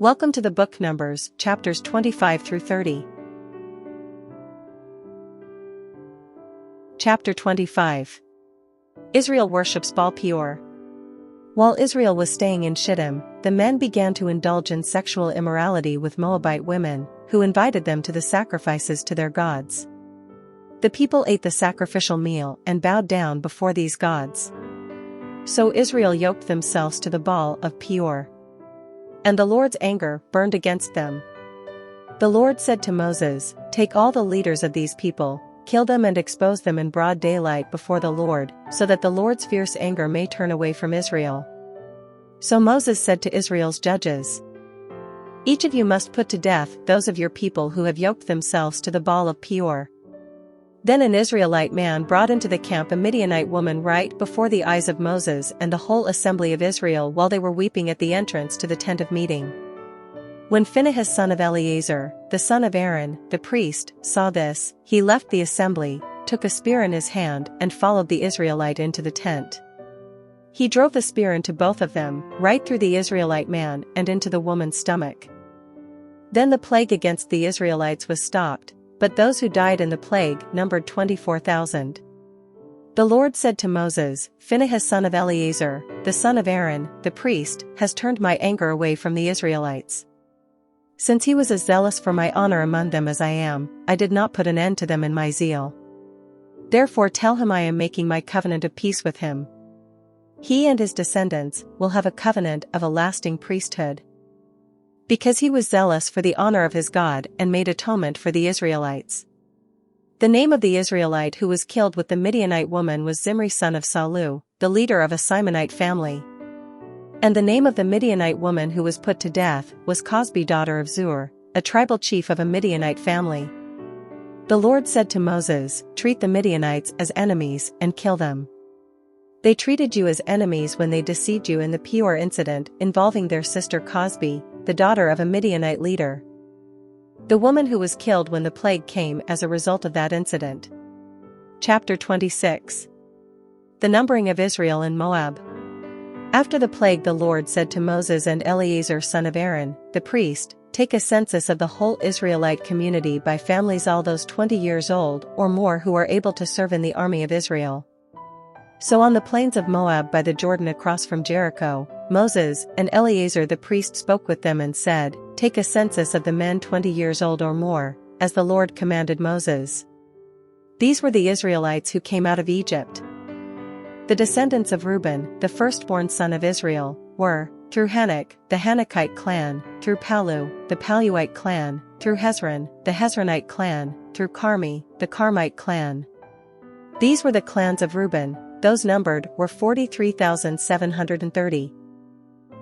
Welcome to the book Numbers, chapters 25 through 30. Chapter 25. Israel worships Baal Peor. While Israel was staying in Shittim, the men began to indulge in sexual immorality with Moabite women, who invited them to the sacrifices to their gods. The people ate the sacrificial meal and bowed down before these gods. So Israel yoked themselves to the Baal of Peor. And the Lord's anger burned against them. The Lord said to Moses, "Take all the leaders of these people, kill them and expose them in broad daylight before the Lord, so that the Lord's fierce anger may turn away from Israel." So Moses said to Israel's judges, "Each of you must put to death those of your people who have yoked themselves to the Baal of Peor." Then an Israelite man brought into the camp a Midianite woman right before the eyes of Moses and the whole assembly of Israel while they were weeping at the entrance to the tent of meeting. When Phinehas son of Eleazar, the son of Aaron, the priest, saw this, he left the assembly, took a spear in his hand and followed the Israelite into the tent. He drove the spear into both of them, right through the Israelite man and into the woman's stomach. Then the plague against the Israelites was stopped, but those who died in the plague numbered 24,000. The Lord said to Moses, "Phinehas son of Eleazar, the son of Aaron, the priest, has turned my anger away from the Israelites. Since he was as zealous for my honor among them as I am, I did not put an end to them in my zeal. Therefore tell him I am making my covenant of peace with him. He and his descendants will have a covenant of a lasting priesthood. Because he was zealous for the honor of his God and made atonement for the Israelites." The name of the Israelite who was killed with the Midianite woman was Zimri son of Salu, the leader of a Simonite family. And the name of the Midianite woman who was put to death was Cosbi daughter of Zur, a tribal chief of a Midianite family. The Lord said to Moses, "Treat the Midianites as enemies and kill them. They treated you as enemies when they deceived you in the Peor incident involving their sister Cosbi, the daughter of a Midianite leader. The woman who was killed when the plague came as a result of that incident." Chapter 26. The numbering of Israel in Moab. After the plague, the Lord said to Moses and Eleazar son of Aaron, the priest, "Take a census of the whole Israelite community by families, all those 20 years old or more who are able to serve in the army of Israel." So on the plains of Moab by the Jordan across from Jericho, Moses and Eleazar the priest spoke with them and said, "Take a census of the men 20 years old or more, as the Lord commanded Moses." These were the Israelites who came out of Egypt. The descendants of Reuben, the firstborn son of Israel, were, through Hanok, the Hanokite clan, through Palu, the Paluite clan, through Hezron, the Hezronite clan, through Carmi, the Carmite clan. These were the clans of Reuben. Those numbered were 43,730.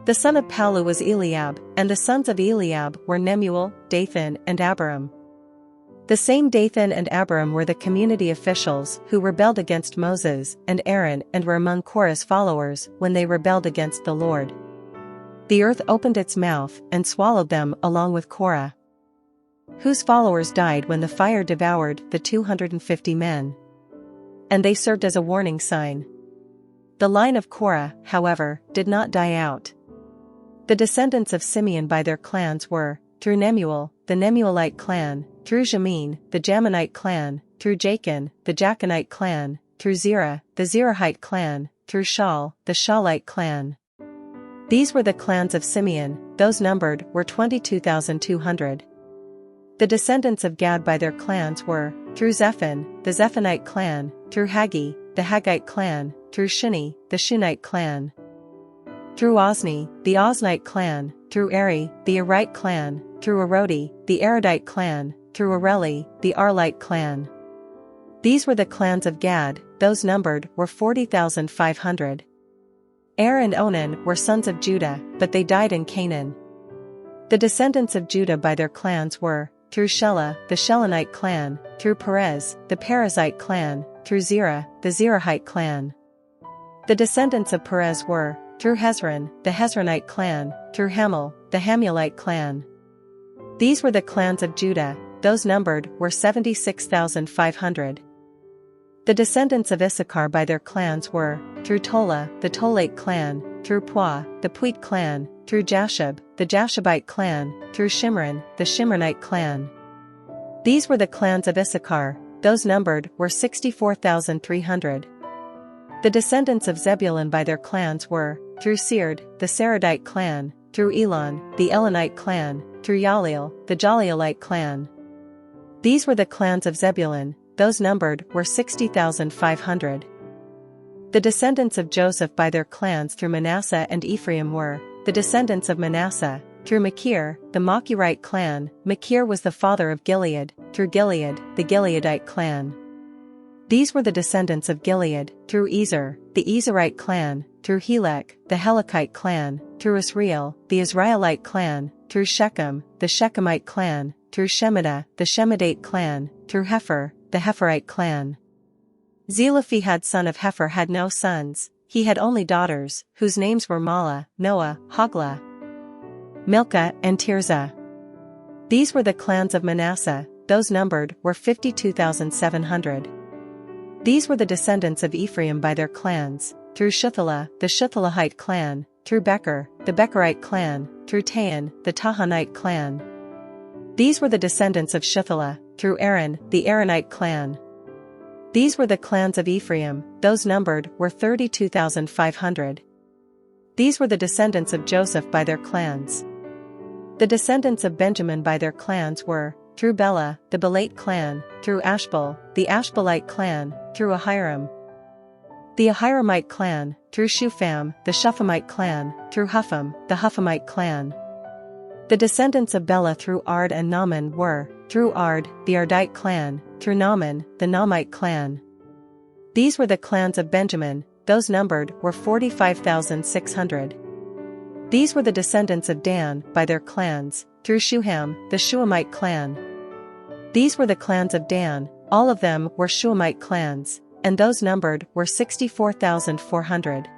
The son of Palu was Eliab, and the sons of Eliab were Nemuel, Dathan and Abiram. The same Dathan and Abiram were the community officials who rebelled against Moses and Aaron and were among Korah's followers when they rebelled against the Lord. The earth opened its mouth and swallowed them along with Korah, whose followers died when the fire devoured the 250 men. And they served as a warning sign. The line of Korah, however, did not die out. The descendants of Simeon by their clans were, through Nemuel, the Nemuelite clan, through Jamin, the Jaminite clan, through Jachin, the Jachinite clan, through Zerah, the Zerahite clan, through Shaul, the Shaulite clan. These were the clans of Simeon. Those numbered were 22,200. The descendants of Gad by their clans were, through Zephon, the Zephonite clan, through Haggi, the Haggite clan, through Shuni, the Shunite clan. Through Ozni, the Oznite clan, through Eri, the Erite clan, through Arodi, the Arodite clan, through Areli, the Arlite clan. These were the clans of Gad. Those numbered were 40,500. Er and Onan were sons of Judah, but they died in Canaan. The descendants of Judah by their clans were, through Shelah, the Shelonite clan, through Perez, the Perezite clan, through Zerah, the Zerahite clan. The descendants of Perez were, through Hezron, the Hezronite clan, through Hamul, the Hamulite clan. These were the clans of Judah. Those numbered were 76,500. The descendants of Issachar by their clans were, through Tola, the Tolate clan, through Puah, the Puit clan, through Jashub, the Jashabite clan, through Shimron, the Shimronite clan. These were the clans of Issachar, those numbered were 64,300. The descendants of Zebulun by their clans were, through Sered, the Seredite clan, through Elon, the Elonite clan, through Yaleel, the Jaleelite clan. These were the clans of Zebulun, those numbered were 60,500. The descendants of Joseph by their clans through Manasseh and Ephraim were, the descendants of Manasseh, through Machir, the Machirite clan. Machir was the father of Gilead, through Gilead, the Gileadite clan. These were the descendants of Gilead, through Ezer, the Ezerite clan, through Helek, the Helekite clan, through Israel, the Israelite clan, through Shechem, the Shechemite clan, through Shemida, the Shemidate clan, through Hepher, the Hepherite clan. Zelophehad son of Hepher had no sons, he had only daughters, whose names were Mahlah, Noah, Hoglah, Milcah, and Tirzah. These were the clans of Manasseh, those numbered were 52,700. These were the descendants of Ephraim by their clans, through Shuthelah, the Shuthelahite clan, through Becher, the Becherite clan, through Tahan, the Tahanite clan. These were the descendants of Shuthelah, through Aaron, the Aaronite clan. These were the clans of Ephraim, those numbered were 32,500. These were the descendants of Joseph by their clans. The descendants of Benjamin by their clans were, through Bela, the Belate clan, through Ashbel, the Ashbelite clan, through Ahiram, the Ahiramite clan, through Shupham, the Shuphamite clan, through Hupham, the Huphamite clan. The descendants of Bela through Ard and Naaman were, through Ard, the Ardite clan, through Naaman, the Naamite clan. These were the clans of Benjamin, those numbered were 45,600. These were the descendants of Dan by their clans, through Shuham, the Shuhamite clan. These were the clans of Dan, all of them were Shuhamite clans, and those numbered were 64,400.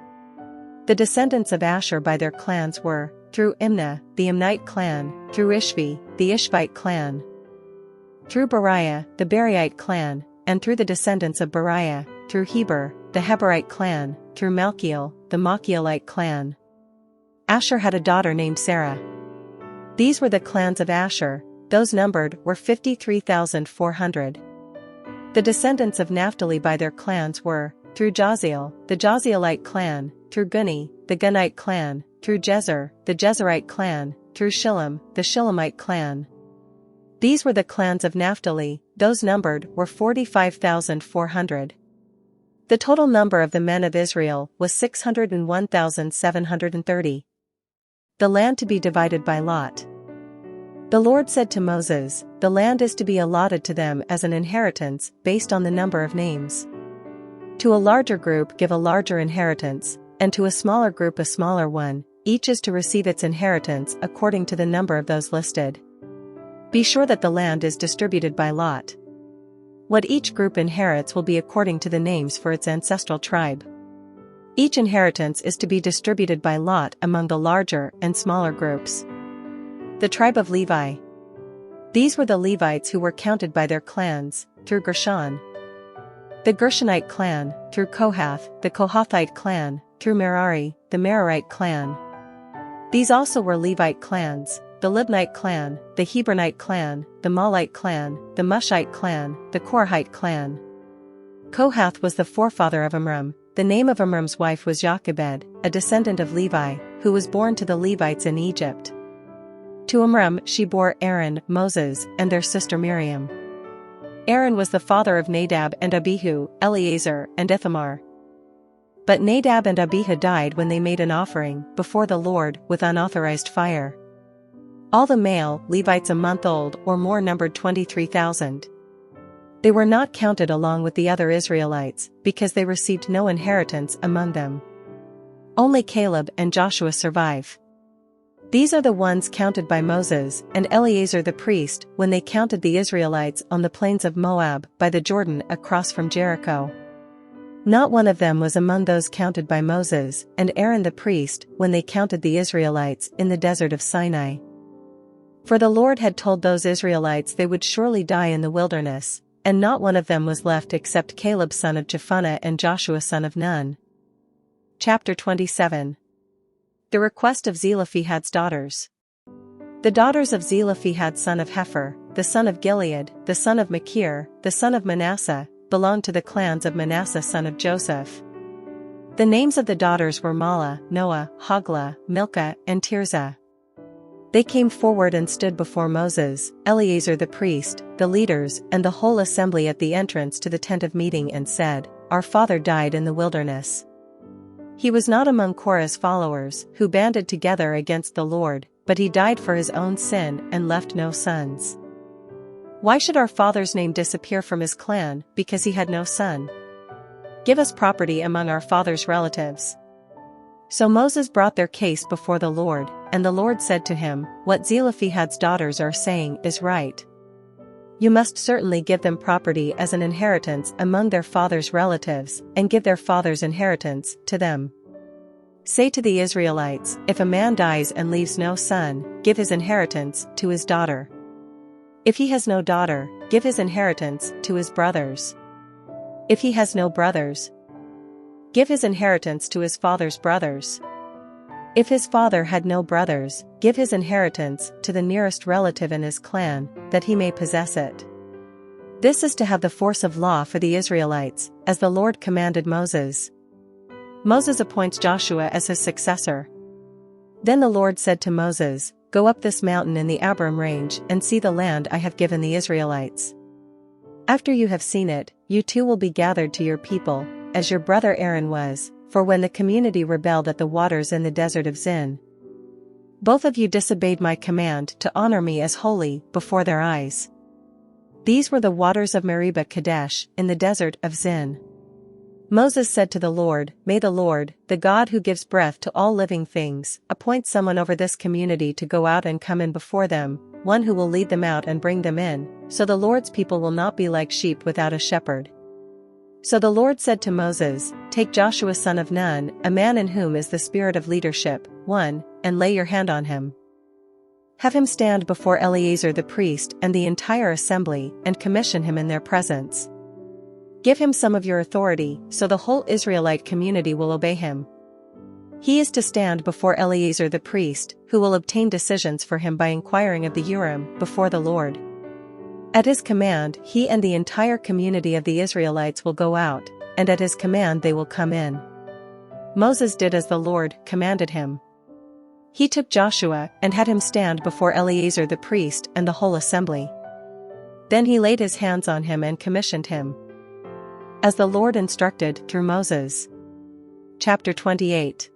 The descendants of Asher by their clans were, through Imnah, the Imnite clan, through Ishvi, the Ishvite clan, through Beriah, the Beriite clan, and through the descendants of Beriah, through Heber, the Heberite clan, through Malchiel, the Malchielite clan. Asher had a daughter named Sarah. These were the clans of Asher, those numbered were 53,400. The descendants of Naphtali by their clans were, through Jahzeel, the Jahzeelite clan, through Guni, the Gunite clan, through Jezer, the Jezerite clan, through Shillem, the Shillemite clan. These were the clans of Naphtali, those numbered were 45,400. The total number of the men of Israel was 601,730. The land to be divided by lot. The Lord said to Moses, "The land is to be allotted to them as an inheritance based on the number of names. To a larger group give a larger inheritance, and to a smaller group a smaller one, each is to receive its inheritance according to the number of those listed. Be sure that the land is distributed by lot. What each group inherits will be according to the names for its ancestral tribe. Each inheritance is to be distributed by lot among the larger and smaller groups." The tribe of Levi. These were the Levites who were counted by their clans, through Gershon, the Gershonite clan, through Kohath, the Kohathite clan, through Merari, the Merarite clan. These also were Levite clans, the Libnite clan, the Hebronite clan, the Malite clan, the Mushite clan, the Korahite clan. Kohath was the forefather of Amram. The name of Amram's wife was Jochebed, a descendant of Levi, who was born to the Levites in Egypt. To Amram she bore Aaron, Moses, and their sister Miriam. Aaron was the father of Nadab and Abihu, Eleazar, and Ithamar. But Nadab and Abihu died when they made an offering before the Lord with unauthorized fire. All the male Levites a month old or more numbered 23,000. They were not counted along with the other Israelites because they received no inheritance among them. Only Caleb and Joshua survive. These are the ones counted by Moses and Eleazar the priest when they counted the Israelites on the plains of Moab by the Jordan across from Jericho. Not one of them was among those counted by Moses and Aaron the priest when they counted the Israelites in the desert of Sinai. For the Lord had told those Israelites they would surely die in the wilderness, and not one of them was left except Caleb son of Jephunneh and Joshua son of Nun. Chapter 27. The request of Zelophehad's daughters. The daughters of Zelophehad son of Hepher, the son of Gilead, the son of Machir, the son of Manasseh, belonged to the clans of Manasseh son of Joseph. The names of the daughters were Mahlah, Noah, Hoglah, Milcah, and Tirzah. They came forward and stood before Moses, Eleazar the priest, the leaders, and the whole assembly at the entrance to the tent of meeting and said, "Our father died in the wilderness. He was not among Korah's followers, who banded together against the Lord, but he died for his own sin and left no sons. Why should our father's name disappear from his clan, because he had no son? Give us property among our father's relatives." So Moses brought their case before the Lord, and the Lord said to him, "What Zelophehad's daughters are saying is right. You must certainly give them property as an inheritance among their father's relatives, and give their father's inheritance to them. Say to the Israelites, if a man dies and leaves no son, give his inheritance to his daughter. If he has no daughter, give his inheritance to his brothers. If he has no brothers, give his inheritance to his father's brothers. If his father had no brothers, give his inheritance to the nearest relative in his clan, that he may possess it. This is to have the force of law for the Israelites, as the Lord commanded Moses." Moses appoints Joshua as his successor. Then the Lord said to Moses, "Go up this mountain in the Abiram range and see the land I have given the Israelites. After you have seen it, you too will be gathered to your people, as your brother Aaron was, for when the community rebelled at the waters in the desert of Zin. Both of you disobeyed my command to honor me as holy before their eyes. These were the waters of Meribah Kadesh in the desert of Zin." Moses said to the Lord, "May the Lord, the God who gives breath to all living things, appoint someone over this community to go out and come in before them, one who will lead them out and bring them in, so the Lord's people will not be like sheep without a shepherd." So the Lord said to Moses, "Take Joshua son of Nun, a man in whom is the spirit of leadership, and lay your hand on him. Have him stand before Eleazar the priest and the entire assembly, and commission him in their presence. Give him some of your authority, so the whole Israelite community will obey him. He is to stand before Eleazar the priest, who will obtain decisions for him by inquiring of the Urim before the Lord. At his command he and the entire community of the Israelites will go out, and at his command they will come in." Moses did as the Lord commanded him. He took Joshua and had him stand before Eleazar the priest and the whole assembly. Then he laid his hands on him and commissioned him, as the Lord instructed through Moses. Chapter 28.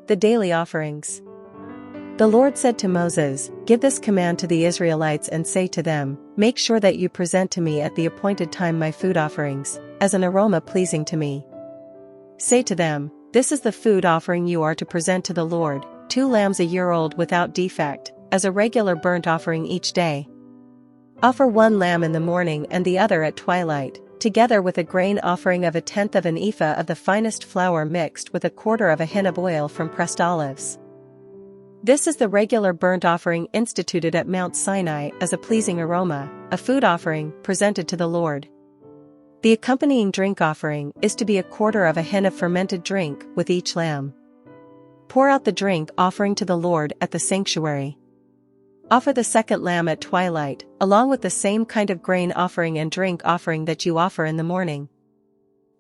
The Daily Offerings. The Lord said to Moses, "Give this command to the Israelites and say to them, make sure that you present to me at the appointed time my food offerings, as an aroma pleasing to me. Say to them, this is the food offering you are to present to the Lord, 2 lambs a year old without defect, as a regular burnt offering each day. Offer 1 lamb in the morning and the other at twilight, together with a grain offering of 1/10 of an ephah of the finest flour mixed with 1/4 of a hin of oil from pressed olives. This is the regular burnt offering instituted at Mount Sinai as a pleasing aroma, a food offering presented to the Lord. The accompanying drink offering is to be 1/4 of a hin of fermented drink with each lamb. Pour out the drink offering to the Lord at the sanctuary. Offer the 2nd lamb at twilight, along with the same kind of grain offering and drink offering that you offer in the morning.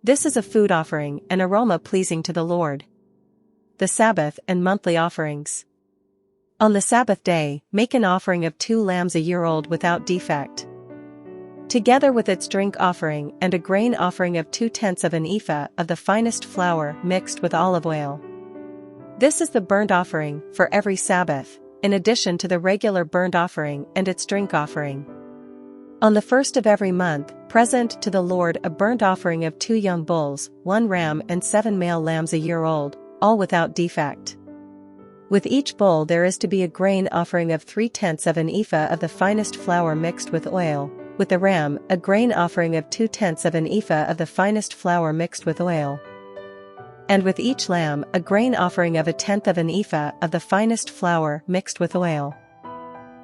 This is a food offering, an aroma pleasing to the Lord. The Sabbath and monthly offerings. On the Sabbath day, make an offering of 2 lambs a year old without defect, together with its drink offering and a grain offering of 2/10 of an ephah of the finest flour mixed with olive oil. This is the burnt offering for every Sabbath, in addition to the regular burnt offering and its drink offering. On the 1st of every month, present to the Lord a burnt offering of 2 young bulls, 1 ram and 7 male lambs a year old, all without defect. With each bull there is to be a grain offering of 3/10 of an ephah of the finest flour mixed with oil, with the ram a grain offering of 2/10 of an ephah of the finest flour mixed with oil. And with each lamb a grain offering of 1/10 of an ephah of the finest flour mixed with oil.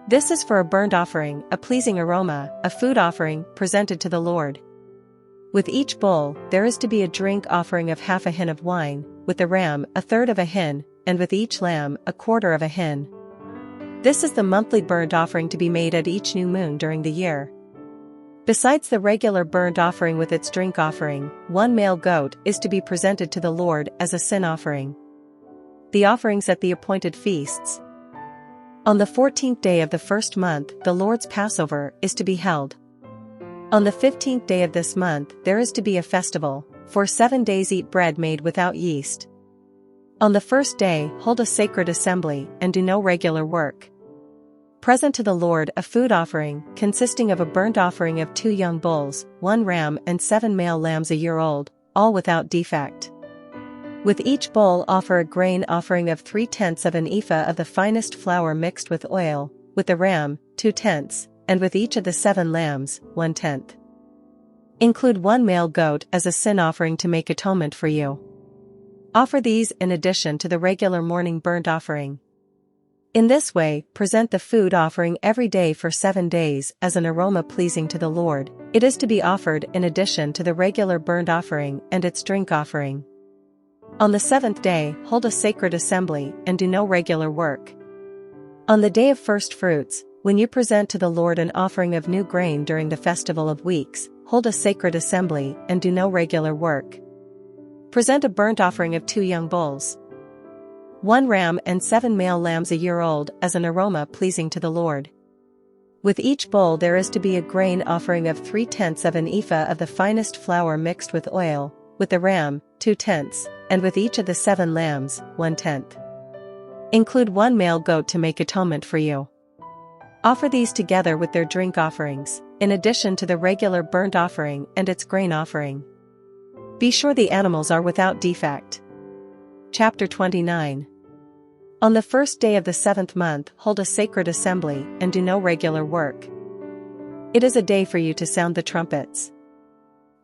This is for a burnt offering, a pleasing aroma, a food offering presented to the Lord. With each bull, there is to be a drink offering of half a hin of wine, with the ram a third of a hin, and with each lamb a quarter of a hin. This is the monthly burnt offering to be made at each new moon during the year. Besides the regular burnt offering with its drink offering, one male goat is to be presented to the Lord as a sin offering. The offerings at the appointed feasts. On the 14th day of the first month, the Lord's Passover is to be held. On the 15th day of this month, there is to be a festival. For 7 days eat bread made without yeast. On the first day, hold a sacred assembly, and do no regular work. Present to the Lord a food offering, consisting of a burnt offering of 2 young bulls, 1 ram and 7 male lambs a year old, all without defect. With each bull offer a grain offering of 3/10 of an ephah of the finest flour mixed with oil, with the ram, 2/10, and with each of the 7 lambs, 1/10. Include 1 male goat as a sin offering to make atonement for you. Offer these in addition to the regular morning burnt offering. In this way, present the food offering every day for 7 days as an aroma pleasing to the Lord. It is to be offered in addition to the regular burnt offering and its drink offering. On the 7th day, hold a sacred assembly and do no regular work. On the day of first fruits, when you present to the Lord an offering of new grain during the festival of weeks, hold a sacred assembly and do no regular work. Present a burnt offering of 2 young bulls, 1 ram and 7 male lambs a year old as an aroma pleasing to the Lord. With each bull there is to be a grain offering of 3/10 of an ephah of the finest flour mixed with oil, with the ram, 2/10, and with each of the 7 lambs, 1/10. Include 1 male goat to make atonement for you. Offer these together with their drink offerings, in addition to the regular burnt offering and its grain offering. Be sure the animals are without defect. Chapter 29. On the first day of the 7th month, hold a sacred assembly and do no regular work. It is a day for you to sound the trumpets.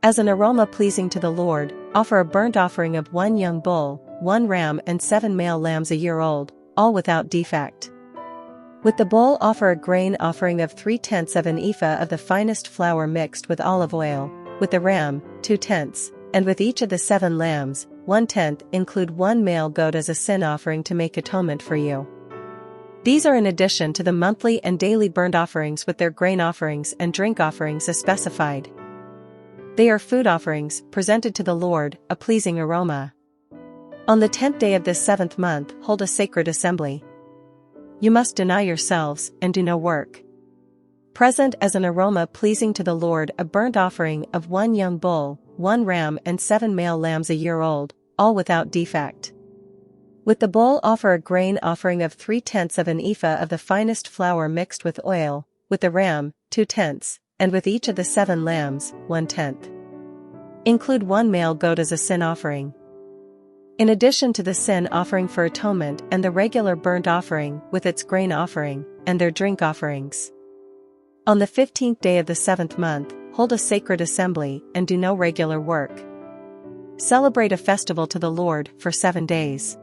As an aroma pleasing to the Lord, offer a burnt offering of 1 young bull, 1 ram and 7 male lambs a year old, all without defect. With the bull offer a grain offering of 3/10 of an ephah of the finest flour mixed with olive oil, with the ram, 2/10, and with each of the 7 lambs, 1/10. Include 1 male goat as a sin offering to make atonement for you. These are in addition to the monthly and daily burnt offerings with their grain offerings and drink offerings as specified. They are food offerings, presented to the Lord, a pleasing aroma. On the 10th day of this 7th month, hold a sacred assembly. You must deny yourselves, and do no work. Present as an aroma pleasing to the Lord a burnt offering of 1 young bull, 1 ram and 7 male lambs a year old, all without defect. With the bull offer a grain offering of 3/10 of an ephah of the finest flour mixed with oil, with the ram, 2/10, and with each of the 7 lambs, 1/10. Include 1 male goat as a sin offering. In addition to the sin offering for atonement and the regular burnt offering with its grain offering, and their drink offerings. On the 15th day of the 7th month, hold a sacred assembly and do no regular work. Celebrate a festival to the Lord for 7 days.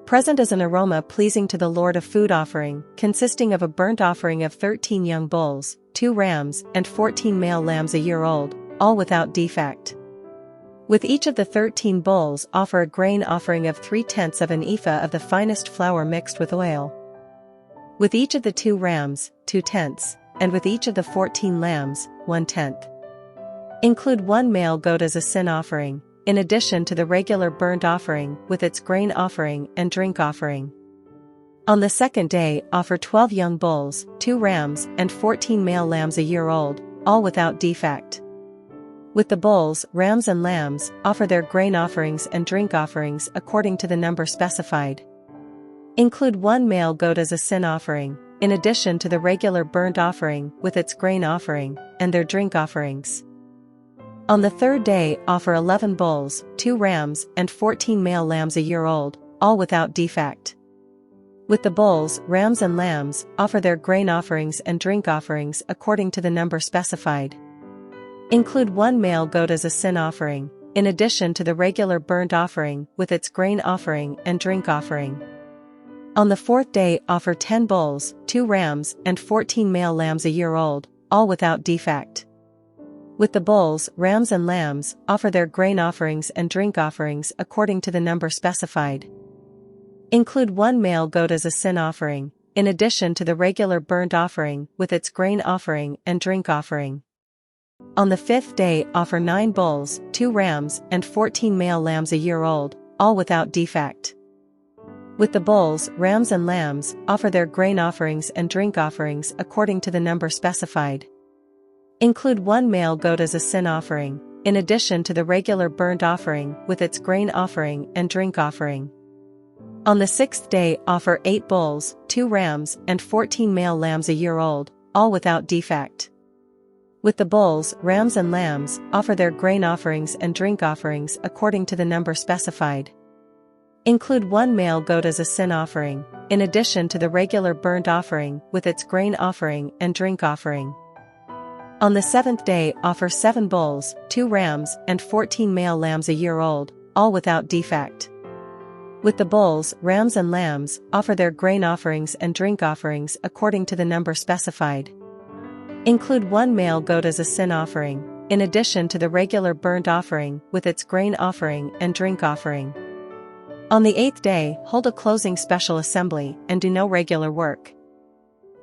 Present as an aroma pleasing to the Lord a food offering, consisting of a burnt offering of 13 young bulls, 2 rams and 14 male lambs a year old, all without defect. With each of the 13 bulls offer a grain offering of 3/10 of an ephah of the finest flour mixed with oil. With each of the 2 rams, 2/10, and with each of the 14 lambs, 1/10. Include 1 male goat as a sin offering, in addition to the regular burnt offering with its grain offering and drink offering. On the 2nd day, offer 12 young bulls, 2 rams and 14 male lambs a year old, all without defect. With the bulls, rams and lambs, offer their grain offerings and drink offerings according to the number specified. Include 1 male goat as a sin offering, in addition to the regular burnt offering with its grain offering, and their drink offerings. On the 3rd day, offer 11 bulls, 2 rams and 14 male lambs a year old, all without defect. With the bulls, rams and lambs, offer their grain offerings and drink offerings according to the number specified. Include 1 male goat as a sin offering, in addition to the regular burnt offering with its grain offering and drink offering. On the 4th day, offer 10 bulls, 2 rams and 14 male lambs a year old, all without defect. With the bulls, rams and lambs, offer their grain offerings and drink offerings according to the number specified. Include one male goat as a sin offering, in addition to the regular burnt offering with its grain offering and drink offering. On the fifth day offer 9 bulls, 2 rams and 14 male lambs a year old, all without defect. With the bulls, rams and lambs, offer their grain offerings and drink offerings according to the number specified. Include one male goat as a sin offering, in addition to the regular burnt offering with its grain offering and drink offering. On the sixth day offer 8 bulls, 2 rams and 14 male lambs a year old, all without defect. With the bulls, rams and lambs, offer their grain offerings and drink offerings according to the number specified. Include one male goat as a sin offering, in addition to the regular burnt offering with its grain offering and drink offering. On the seventh day offer 7 bulls, 2 rams and 14 male lambs a year old, all without defect. With the bulls, rams and lambs, offer their grain offerings and drink offerings according to the number specified. Include one male goat as a sin offering, in addition to the regular burnt offering with its grain offering and drink offering. On the 8th day, hold a closing special assembly and do no regular work.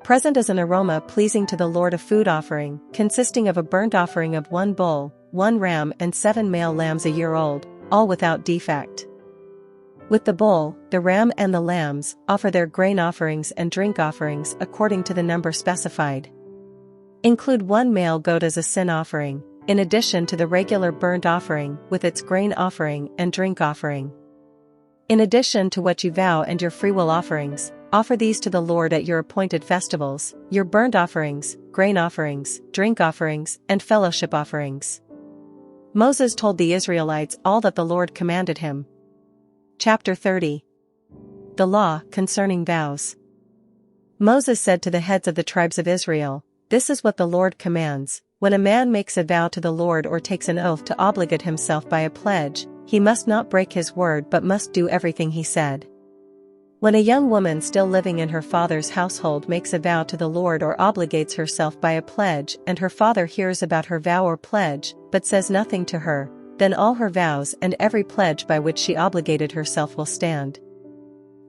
Present as an aroma pleasing to the Lord a food offering, consisting of a burnt offering of 1 bull, 1 ram and 7 male lambs a year old, all without defect. With the bull, the ram and the lambs, offer their grain offerings and drink offerings according to the number specified. Include one male goat as a sin offering, in addition to the regular burnt offering with its grain offering and drink offering. In addition to what you vow and your freewill offerings, offer these to the Lord at your appointed festivals, your burnt offerings, grain offerings, drink offerings, and fellowship offerings. Moses told the Israelites all that the Lord commanded him. Chapter 30. The Law concerning vows. Moses said to the heads of the tribes of Israel, "This is what the Lord commands: when a man makes a vow to the Lord or takes an oath to obligate himself by a pledge, he must not break his word but must do everything he said. When a young woman still living in her father's household makes a vow to the Lord or obligates herself by a pledge and her father hears about her vow or pledge, but says nothing to her, then all her vows and every pledge by which she obligated herself will stand.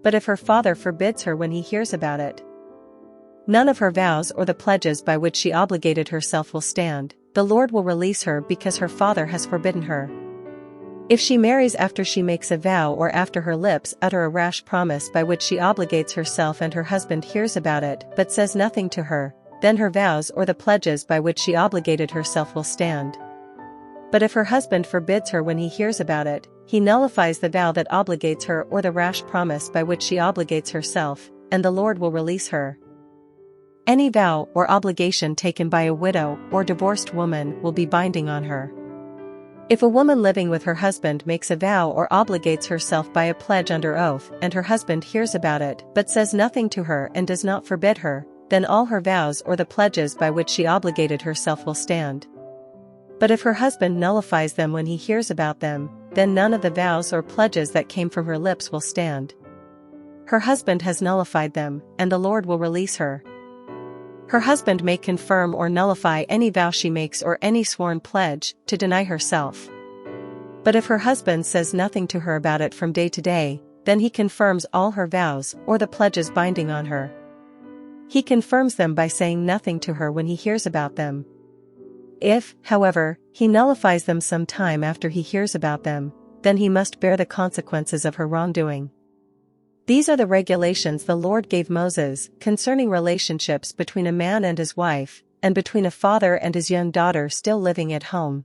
But if her father forbids her when he hears about it, none of her vows or the pledges by which she obligated herself will stand. The Lord will release her because her father has forbidden her. If she marries after she makes a vow or after her lips utter a rash promise by which she obligates herself and her husband hears about it but says nothing to her, then her vows or the pledges by which she obligated herself will stand. But if her husband forbids her when he hears about it, he nullifies the vow that obligates her or the rash promise by which she obligates herself, and the Lord will release her. Any vow or obligation taken by a widow or divorced woman will be binding on her. If a woman living with her husband makes a vow or obligates herself by a pledge under oath and her husband hears about it but says nothing to her and does not forbid her, then all her vows or the pledges by which she obligated herself will stand. But if her husband nullifies them when he hears about them, then none of the vows or pledges that came from her lips will stand. Her husband has nullified them, and the Lord will release her. Her husband may confirm or nullify any vow she makes or any sworn pledge to deny herself. But if her husband says nothing to her about it from day to day, then he confirms all her vows or the pledges binding on her. He confirms them by saying nothing to her when he hears about them. If, however, he nullifies them some time after he hears about them, then he must bear the consequences of her wrongdoing. These are the regulations the Lord gave Moses concerning relationships between a man and his wife, and between a father and his young daughter still living at home,